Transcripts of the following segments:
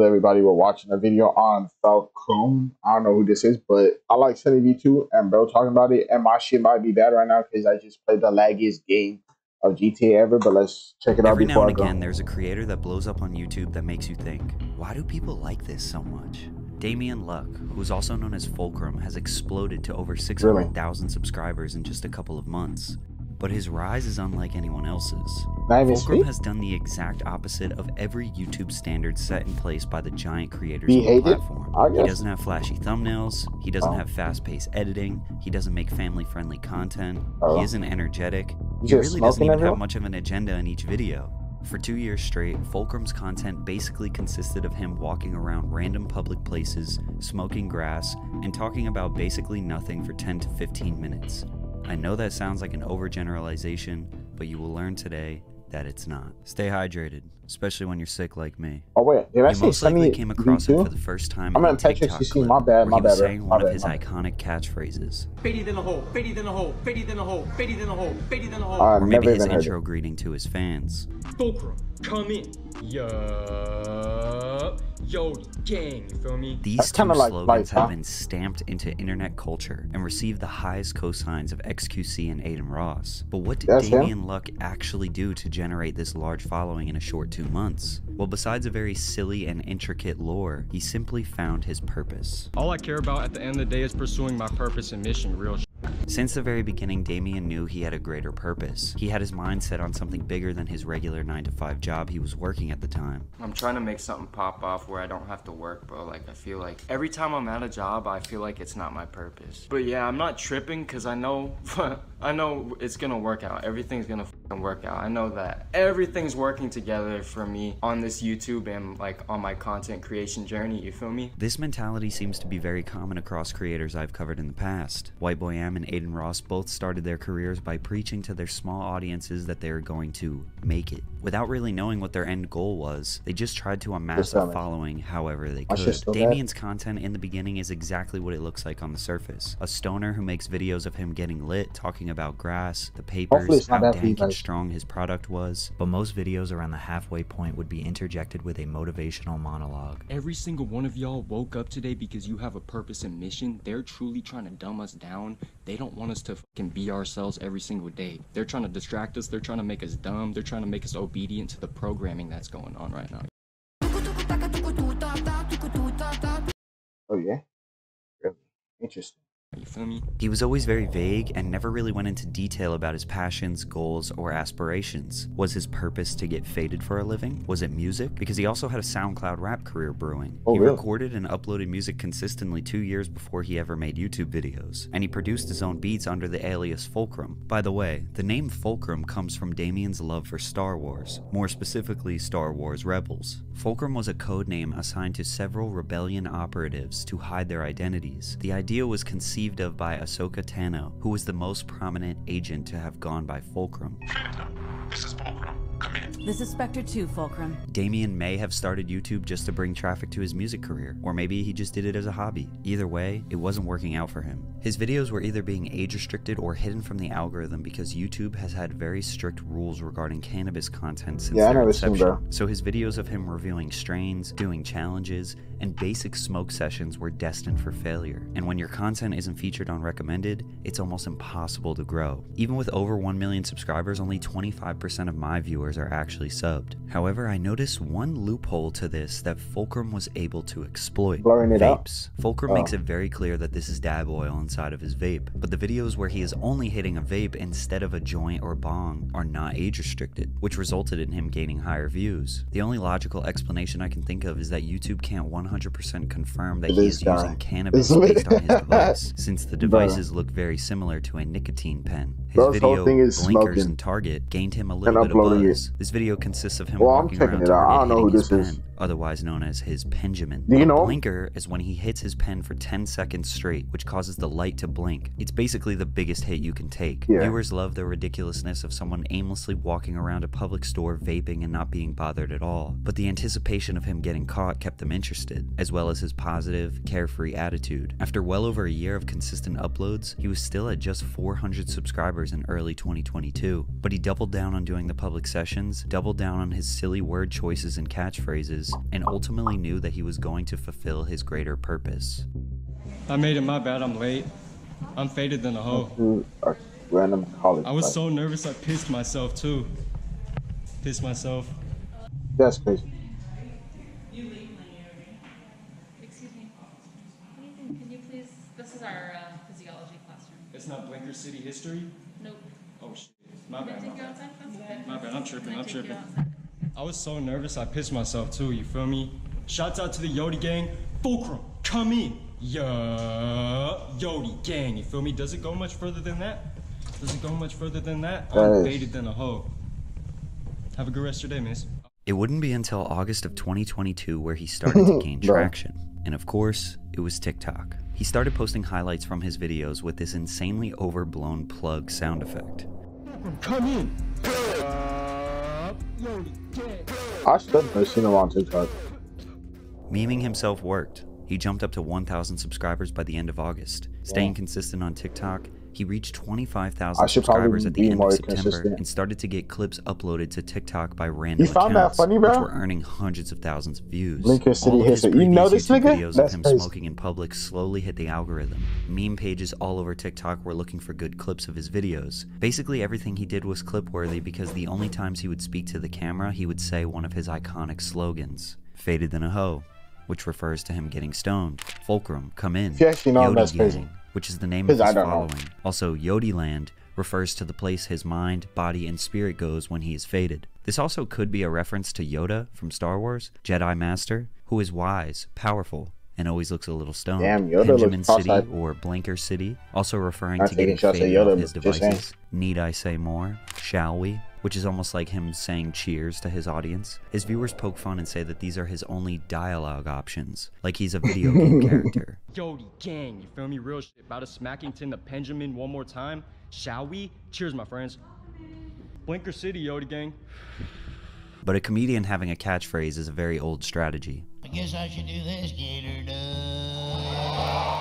Everybody were watching a video on Falcom. I don't know who this is, but I like Sunny V2 and bro talking about it. And my shit might be bad right now because I just played the laggiest game of GTA ever. But let's check it out Every now before and I go. again, there's a creator that blows up on YouTube that makes you think, why do people like this so much? Damian Luck, who's also known as Fulcrum, has exploded to over 600,000 subscribers in just a couple of months. But his rise is unlike anyone else's. Fulcrum has done the exact opposite of every YouTube standard set in place by the giant creators of the platform. He doesn't have flashy thumbnails, he doesn't have fast-paced editing, he doesn't make family-friendly content, he isn't energetic, he really doesn't even have much of an agenda in each video. For 2 years straight, Fulcrum's content basically consisted of him walking around random public places, smoking grass, and talking about basically nothing for 10 to 15 minutes. I know that sounds like an overgeneralization, but you will learn today that it's not. Stay hydrated, especially when you're sick like me. Oh wait, did I say most likely Sunny came across him for the first time in a TikTok clip where he was saying one of his iconic catchphrases. Or maybe his intro greeting to his fans. Fulcrum, come in. Yo, gang, you feel me? These two slogans have been stamped into internet culture and received the highest cosigns of XQC and Aiden Ross. But what did Damian Luck actually do to generate this large following in a short 2 months? Well, besides a very silly and intricate lore, he simply found his purpose. All I care about at the end of the day is pursuing my purpose and mission, real shit. Since the very beginning, Damian knew he had a greater purpose. He had his mind set on something bigger than his regular 9-to-5 job he was working at the time. I'm trying to make something pop off where I don't have to work, bro. Like, I feel like every time I'm at a job, I feel like it's not my purpose. But yeah, I'm not tripping because I know it's gonna work out. Everything's gonna fucking work out. I know that everything's working together for me on this YouTube and like on my content creation journey, you feel me? This mentality seems to be very common across creators I've covered in the past. White Boy M and Aiden Ross both started their careers by preaching to their small audiences that they were going to make it. Without really knowing what their end goal was, they just tried to amass a following however they could. Damian's content in the beginning is exactly what it looks like on the surface. A stoner who makes videos of him getting lit, talking about grass, the papers, how dank and strong his product was. But most videos around the halfway point would be interjected with a motivational monologue. Every single one of y'all woke up today because you have a purpose and mission. They're truly trying to dumb us down. They don't want us to fucking be ourselves every single day. They're trying to distract us. They're trying to make us dumb. They're trying to make us obedient to the programming that's going on right now. Oh yeah? Really? Interesting. You feel me? He was always very vague and never really went into detail about his passions, goals, or aspirations. Was his purpose to get faded for a living? Was it music? Because he also had a SoundCloud rap career brewing. He recorded and uploaded music consistently 2 years before he ever made YouTube videos, and he produced his own beats under the alias Fulcrum. By the way, the name Fulcrum comes from Damian's love for Star Wars, more specifically Star Wars Rebels. Fulcrum was a code name assigned to several rebellion operatives to hide their identities. The idea was conceived of by Ahsoka Tano, who was the most prominent agent to have gone by Fulcrum. This is Fulcrum. Come in. This is Spectre 2, Fulcrum. Damian may have started YouTube just to bring traffic to his music career, or maybe he just did it as a hobby. Either way, it wasn't working out for him. His videos were either being age restricted or hidden from the algorithm because YouTube has had very strict rules regarding cannabis content since their inception. So his videos of him reviewing strains, doing challenges, and basic smoke sessions were destined for failure. And when your content isn't featured on recommended, it's almost impossible to grow. Even with over 1 million subscribers, only 25% of my viewers are actually subbed. However, I noticed one loophole to this that Fulcrum was able to exploit. Vapes. Fulcrum makes it very clear that this is dab oil inside of his vape, but the videos where he is only hitting a vape instead of a joint or bong are not age restricted, which resulted in him gaining higher views. The only logical explanation I can think of is that YouTube can't 100% confirm that he is using cannabis based on his device, since the devices look very similar to a nicotine pen. His video, Blinkers and Target, gained him a little bit of buzz. This video consists of him walking around Target hitting his pen, otherwise known as his Penjamin. Blinker is when he hits his pen for 10 seconds straight, which causes the light to blink. It's basically the biggest hit you can take. Viewers love the ridiculousness of someone aimlessly walking around a public store vaping and not being bothered at all, but the anticipation of him getting caught kept them interested, as well as his positive, carefree attitude. After well over a year of consistent uploads, he was still at just 400 subscribers subscribers in early 2022, but he doubled down on doing the public sessions, doubled down on his silly word choices and catchphrases, and ultimately knew that he was going to fulfill his greater purpose. I made it, my bad, I'm late. I'm faded than a hoe. Random college. I was so nervous I pissed myself too. Pissed myself. That's crazy. Excuse me. Can you please? This is our physiology classroom. It's not Blinker City history? Nope. Oh shit. My bad. Take you outside? That's okay. My bad, I'm tripping, Can I I'm take you tripping. outside? I was so nervous I pissed myself too, you feel me? Shouts out to the Yodi gang. Fulcrum, come in. Yeah, Yodi gang, you feel me? Does it go much further than that? Does it go much further than that? I'm faded than a hoe. Have a good rest of your day, miss. It wouldn't be until August of 2022 where he started to gain traction. And of course, it was TikTok. He started posting highlights from his videos with this insanely overblown plug sound effect. Come in. I still never seen him on TikTok. Memeing himself worked. He jumped up to 1,000 subscribers by the end of August. Staying consistent on TikTok, he reached 25,000 subscribers at the end of September and started to get clips uploaded to TikTok by random accounts, which were earning hundreds of thousands of views. Blinker City All of his history. You know previous this YouTube nigga? videos That's of him crazy. smoking in public slowly hit the algorithm. Meme pages all over TikTok were looking for good clips of his videos. Basically everything he did was clip-worthy because the only times he would speak to the camera, he would say one of his iconic slogans, "Faded than a hoe," which refers to him getting stoned. Fulcrum, come in. If you actually know him, Yodi that's Gang, crazy. which is the name of his I don't know. following. Also, Yodi Land refers to the place his mind, body, and spirit goes when he is faded. This also could be a reference to Yoda from Star Wars, Jedi Master, who is wise, powerful, and always looks a little stoned. Damn, Yoda Benjamin looks City cross-eyed. or Blinker City, also referring Not to taking getting shots at faded Yoda, off his but just saying. devices. Need I say more? Shall we? Which is almost like him saying cheers to his audience. His viewers poke fun and say that these are his only dialogue options, like he's a video game character. Yodi gang, you feel me? Real shit. About to Smackington the Benjamin one more time. Shall we? Cheers, my friends. Blinker City, Yodi gang. But a comedian having a catchphrase is a very old strategy. I guess I should do this, Gator Dog.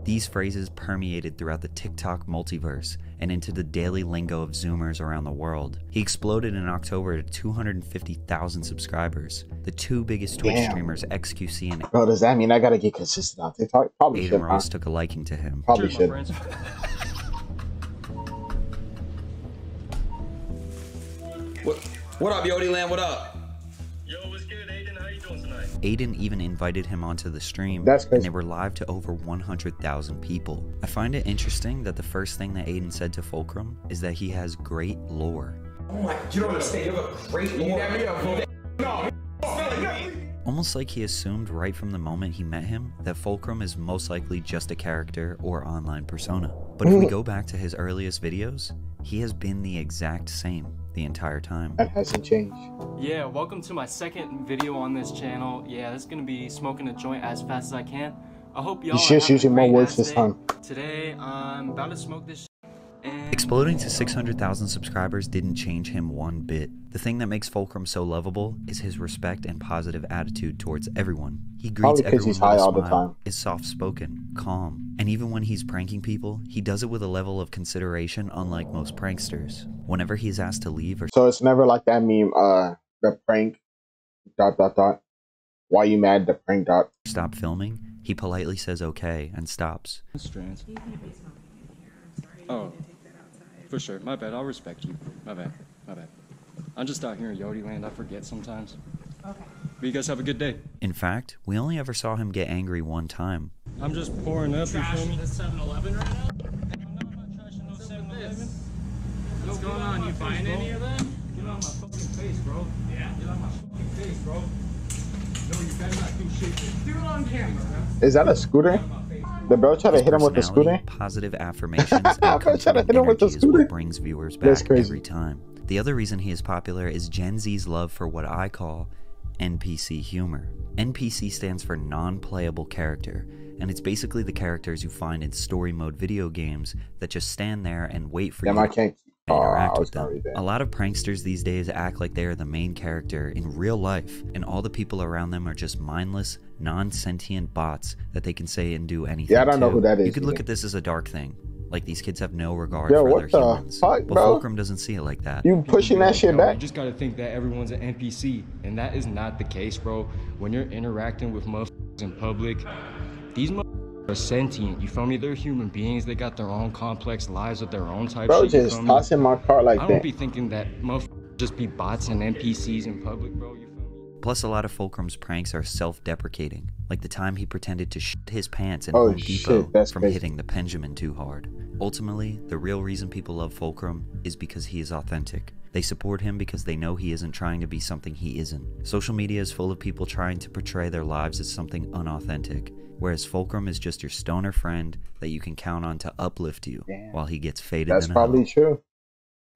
These phrases permeated throughout the TikTok multiverse and into the daily lingo of Zoomers around the world. He exploded in October to 250,000 subscribers. The two biggest Twitch streamers, XQC and Bro, does that mean I gotta get consistent on TikTok? Probably should, Aiden Ross, took a liking to him. Probably Cheers, my should. friends. What up, Yodi Land? What up? Yo, what's good, Aiden? How you doing tonight? Aiden even invited him onto the stream, That's and crazy. they were live to over 100,000 people. I find it interesting that the first thing that Aiden said to Fulcrum is that he has great lore. You don't understand. You have a great lore. Almost like he assumed right from the moment he met him that Fulcrum is most likely just a character or online persona. But if we go back to his earliest videos, he has been the exact same the entire time. That hasn't changed. Yeah, welcome to my second video on this channel. Yeah, this is gonna be smoking a joint as fast as I can. I hope y'all You should are use having a more great words ass this day. time. Today, I'm about to smoke this and Exploding to 600,000 subscribers didn't change him one bit. The thing that makes Fulcrum so lovable is his respect and positive attitude towards everyone. He greets Probably 'cause everyone he's with high a all the smile, time. is soft-spoken, calm, and even when he's pranking people, he does it with a level of consideration unlike most pranksters. Whenever he's asked to leave or So it's never like that meme, the prank, ... Why you mad, the prank ... stop filming, he politely says okay and stops. Strands. Oh, for sure. My bad. I'll respect you. My bad. My bad. I'm just out here in Yodi Land. I forget sometimes. Okay. But you guys have a good day. In fact, we only ever saw him get angry one time. I'm just pouring up. You feel me? This 7-Eleven right now? No, I'm not trashing no 7-Eleven. What's going on? You buying any of that? Get out my fucking face, bro. Yeah? Get out my fucking face, bro. No, you better not do shit. Do it on camera, man. Is that a scooter? The bro tried to His hit him with the scooter? personality, positive affirmations, and I tried to comforting hit him with the energy is scooter. what brings viewers That's back crazy. every time. The other reason he is popular is Gen Z's love for what I call NPC humor. NPC stands for non-playable character, and it's basically the characters you find in story mode video games that just stand there and wait for Damn, you I can't. to I interact was with gonna them. read that. A lot of pranksters these days act like they are the main character in real life, and all the people around them are just mindless, non-sentient bots that they can say and do anything Yeah, I don't know to. who that is You could look either. at this as a dark thing, Like these kids have no regard Yo, for what other the humans. fuck, But bro? Fulcrum doesn't see it like that. You pushing that shit Yo, back? You just gotta think that everyone's an NPC, and that is not the case, bro. When you're interacting with motherfuckers in public, these motherfuckers are sentient, you feel me? They're human beings, they got their own complex lives of their own type Bro, shit, you just feel me? tossing my car like I that. don't be thinking that motherfuckers just be bots and NPCs in public, bro, you feel me? Plus, a lot of Fulcrum's pranks are self-deprecating, like the time he pretended to shit his pants in Oh, Home shit, Depot that's from crazy. hitting the pendulum too hard. Ultimately, the real reason people love Fulcrum is because he is authentic. They support him because they know he isn't trying to be something he isn't. Social media is full of people trying to portray their lives as something unauthentic, whereas Fulcrum is just your stoner friend that you can count on to uplift you while he gets faded That's in probably hell. true.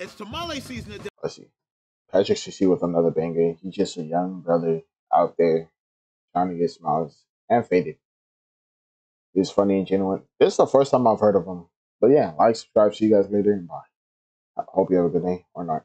It's tamale season. Let's see. Patrick Shashi with another banger. He's just a young brother out there trying to get smiles and faded. He's funny and genuine. This is the first time I've heard of him. But yeah, like, subscribe. See you guys later. Bye. I hope you have a good day or not.